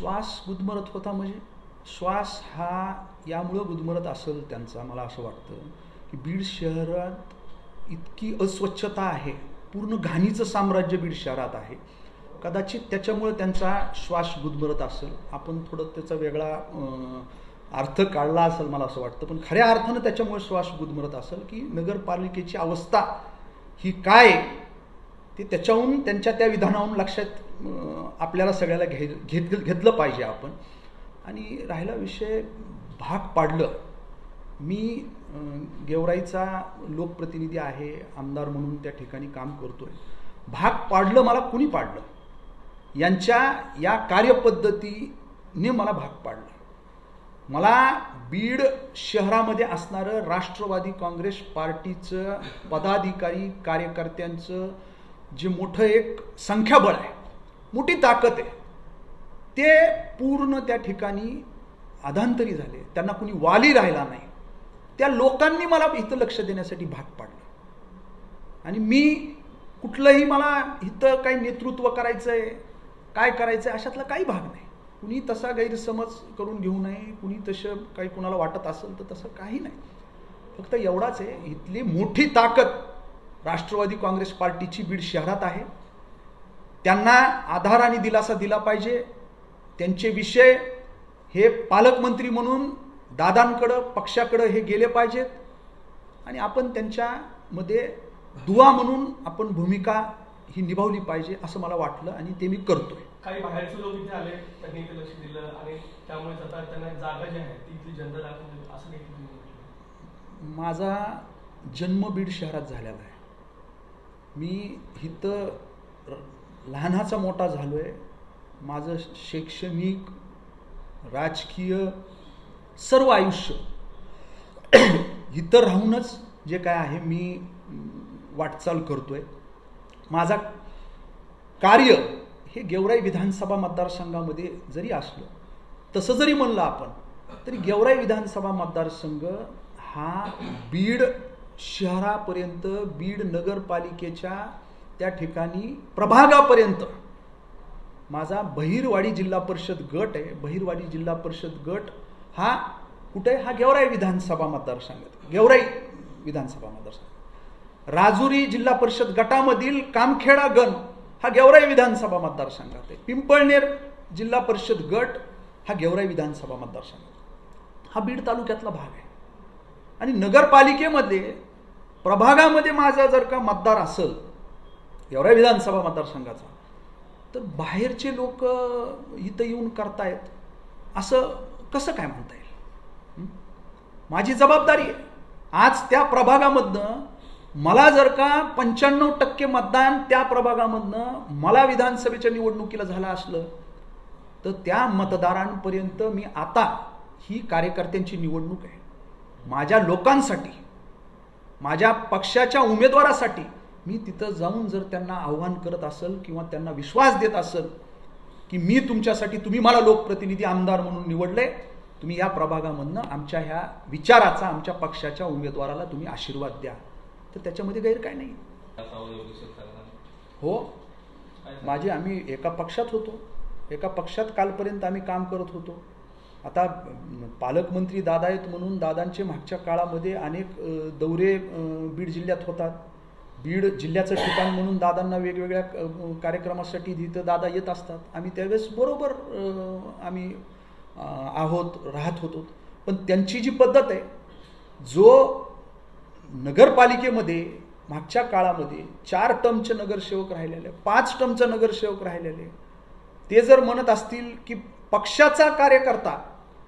श्वास गुदमरत होता म्हणजे श्वास हा यामुळं गुदमरत असेल त्यांचा, मला असं वाटतं की बीड शहरात इतकी अस्वच्छता आहे, पूर्ण घाणीचं साम्राज्य बीड शहरात आहे, कदाचित त्याच्यामुळे त्यांचा श्वास गुदमरत असेल. आपण थोडं त्याचा वेगळा अर्थ काढला असेल मला असं वाटतं, पण खऱ्या अर्थानं त्याच्यामुळे श्वास गुदमरत असेल की नगरपालिकेची अवस्था ही काय ते त्याच्याहून त्यांच्या त्या विधानाहून लक्षात आपल्याला सगळ्याला घेतलं पाहिजे आपण. आणि राहिला विषय भाग पाडलं, मी गेवराईचा लोकप्रतिनिधी आहे, आमदार म्हणून त्या ठिकाणी काम करतोय. भाग पाडलं मला कुणी पाडलं? यांच्या या कार्यपद्धतीने मला भाग पाडलं. मला बीड शहरामध्ये असणारं राष्ट्रवादी काँग्रेस पार्टीचं पदाधिकारी कार्यकर्त्यांचं जे मोठं एक संख्याबळ आहे, मोठी ताकद आहे, ते पूर्ण त्या ठिकाणी अधांतरी झाले. त्यांना कुणी वाली राहिला नाही. त्या लोकांनी मला इथं लक्ष देण्यासाठी भाग पाडलं. आणि मी कुठलंही मला इथं काही नेतृत्व करायचंय, काय करायचंय अशातला काही भाग नाही. कुणी तसा गैरसमज करून घेऊ नये. कुणी तसं काही कुणाला वाटत असेल तर तसं काही नाही. फक्त एवढाच आहे, इथली मोठी ताकद राष्ट्रवादी काँग्रेस पार्टीची बीड शहरात आहे. त्यांना आधार आणि दिलासा दिला पाहिजे. त्यांचे विषय हे पालकमंत्री म्हणून दादांकडं पक्षाकडं हे गेले पाहिजेत आणि आपण त्यांच्यामध्ये दुवा म्हणून आपण भूमिका ही निभावली पाहिजे असं मला वाटलं आणि ते मी करतोय. काही बाहेरचे लोक इथे आले, त्यांनी ते लक्ष दिलं आणि त्यामुळे आता त्यांना जागा जी आहे ती इथली जनता दाखवून असं नाही. माझा जन्म बीड शहरात झालेला आहे. मी इथं लहानाचा मोठा झालोय. माझं शैक्षणिक, राजकीय सर्व आयुष्य इथं राहूनच जे काय आहे मी वाटचाल करतोय. माझा कार्य हे गेवराई विधानसभा मतदारसंघामध्ये जरी असलं, तसं जरी म्हणलं आपण, तरी गेवराई विधानसभा मतदारसंघ हा बीड शहरापर्यंत, बीड नगरपालिकेच्या त्या ठिकाणी प्रभागापर्यंत माझा बहिरवाडी जिल्हा परिषद गट आहे. बहिरवाडी जिल्हा परिषद गट हा कुठे? हा गेवराई विधानसभा मतदारसंघात, गेवराई विधानसभा मतदारसंघ. राजुरी जिल्हा परिषद गटामधील कामखेडा गण हा गेवराई विधानसभा मतदारसंघात आहे. पिंपळनेर जिल्हा परिषद गट हा गेवराई विधानसभा मतदारसंघात, हा बीड तालुक्यातला भाग आहे. आणि नगरपालिकेमध्ये प्रभागामध्ये माझा जर का मतदार असेल गेवराई विधानसभा मतदारसंघाचा, तर बाहेरचे लोक इथं येऊन करतायत असं कसं काय म्हणता येईल? माझी जबाबदारी आहे. आज त्या प्रभागामधनं मला जर का 95% मतदान त्या प्रभागामधनं मला विधानसभेच्या निवडणुकीला झालं असलं, तर त्या मतदारांपर्यंत मी आता ही कार्यकर्त्यांची निवडणूक आहे. माझ्या लोकांसाठी, माझ्या पक्षाच्या उमेदवारासाठी मी तिथं जाऊन जर त्यांना आव्हान करत असेल किंवा त्यांना विश्वास देत असेल की मी तुमच्यासाठी, तुम्ही मला लोकप्रतिनिधी आमदार म्हणून निवडले, तुम्ही या प्रभागामधनं आमच्या ह्या विचाराचा, आमच्या पक्षाच्या उमेदवाराला तुम्ही आशीर्वाद द्या, तर त्याच्यामध्ये गैर काय नाही. हो, आम्ही एका पक्षात होतो. एका पक्षात कालपर्यंत आम्ही काम करत होतो. आता पालकमंत्री दादा आहेत म्हणून दादांचे मागच्या काळामध्ये अनेक दौरे बीड जिल्ह्यात होतात. बीड जिल्ह्याचं ठिकाण म्हणून दादांना वेगवेगळ्या कार्यक्रमासाठी तिथं दादा येत असतात. आम्ही त्यावेळेस बरोबर आम्ही राहत होतो. पण त्यांची जी पद्धत आहे, जो नगरपालिकेमध्ये मागच्या काळामध्ये 4 टर्मचे नगरसेवक राहिलेले, 5 टर्मचे नगरसेवक राहिलेले, ते जर म्हणत असतील की पक्षाचा कार्यकर्ता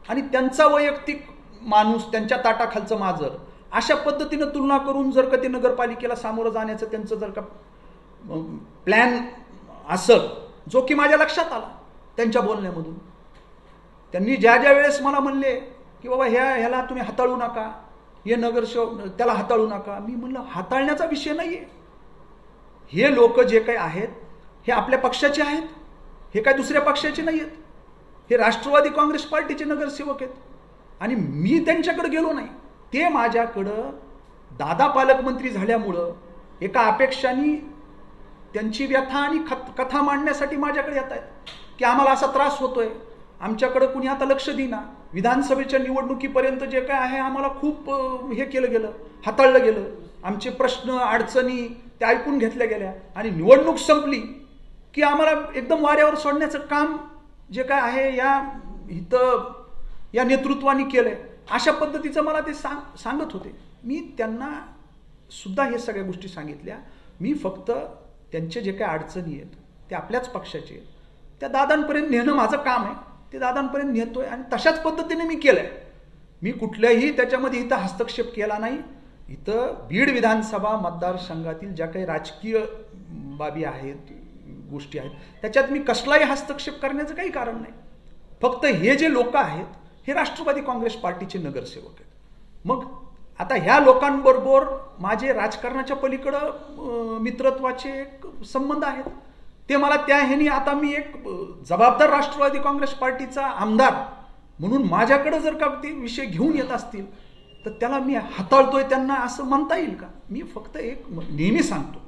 आणि त्यांचा वैयक्तिक माणूस, त्यांच्या ताटाखालचं माजर, अशा पद्धतीनं तुलना करून जर का ते नगरपालिकेला सामोरं जाण्याचं त्यांचं जर का प्लॅन असेल, जो की माझ्या लक्षात आला त्यांच्या बोलण्यामधून. त्यांनी ज्या वेळेस मला म्हणले की बाबा ह्याला तुम्ही हाताळू नका, हे नगरसेवक त्याला हाताळू नका, मी म्हणलं हाताळण्याचा विषय नाहीये. हे लोक जे काही आहेत हे आपल्या पक्षाचे आहेत, हे काय दुसऱ्या पक्षाचे नाही आहेत. हे राष्ट्रवादी काँग्रेस पार्टीचे नगरसेवक आहेत आणि मी त्यांच्याकडे गेलो नाही. ते माझ्याकडं दादा पालकमंत्री झाल्यामुळं एका अपेक्षाने त्यांची व्यथा आणि कथा मांडण्यासाठी माझ्याकडे येत आहेत की आम्हाला असा त्रास होतोय, आमच्याकडे कुणी आता लक्ष देईना. विधानसभेच्या निवडणुकीपर्यंत जे काय आहे आम्हाला खूप हे केलं गेलं, हाताळलं गेलं. आमचे प्रश्न अडचणी त्या ऐकून घेतल्या गेल्या आणि निवडणूक संपली की आम्हाला एकदम वाऱ्यावर सोडण्याचं काम जे काय आहे या नेतृत्वाने केलंय. अशा पद्धतीचं मला ते सांगत होते. मी त्यांना सुद्धा हे सगळ्या गोष्टी सांगितल्या. मी फक्त त्यांचे जे काही अडचणी आहेत ते आपल्याच पक्षाचे आहेत, त्या दादांपर्यंत नेणं माझं काम आहे. ते दादांपर्यंत नेतोय आणि तशाच पद्धतीने मी केलंय. मी कुठल्याही त्याच्यामध्ये इथं हस्तक्षेप केला नाही. इथं बीड विधानसभा मतदारसंघातील ज्या काही राजकीय बाबी आहेत, गोष्टी आहेत, त्याच्यात मी कसलाही हस्तक्षेप करण्याचं काही कारण नाही. फक्त हे जे लोक आहेत हे राष्ट्रवादी काँग्रेस पार्टीचे नगरसेवक आहेत. मग आता ह्या लोकांबरोबर माझे राजकारणाच्या पलीकडं मित्रत्वाचे संबंध आहेत. ते मला त्या ह्यानी आता मी एक जबाबदार राष्ट्रवादी काँग्रेस पार्टीचा आमदार म्हणून माझ्याकडे जर का ते विषय घेऊन येत असतील तर त्याला मी हाताळतोय त्यांना असं म्हणता येईल का? मी फक्त एक नेहमी सांगतो,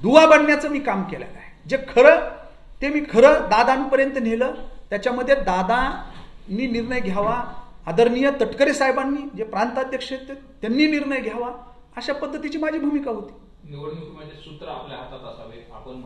दुवा बनण्याचं मी काम केलेलं आहे. जे खरं ते मी खरं दादांपर्यंत नेलं. त्याच्यामध्ये दादांनी निर्णय घ्यावा, आदरणीय तटकरे साहेबांनी जे प्रांताध्यक्ष आहेत त्यांनी निर्णय घ्यावा, अशा पद्धतीची माझी भूमिका होती. निवडणुकीमध्ये सूत्र आपल्या हातात असावे. आपण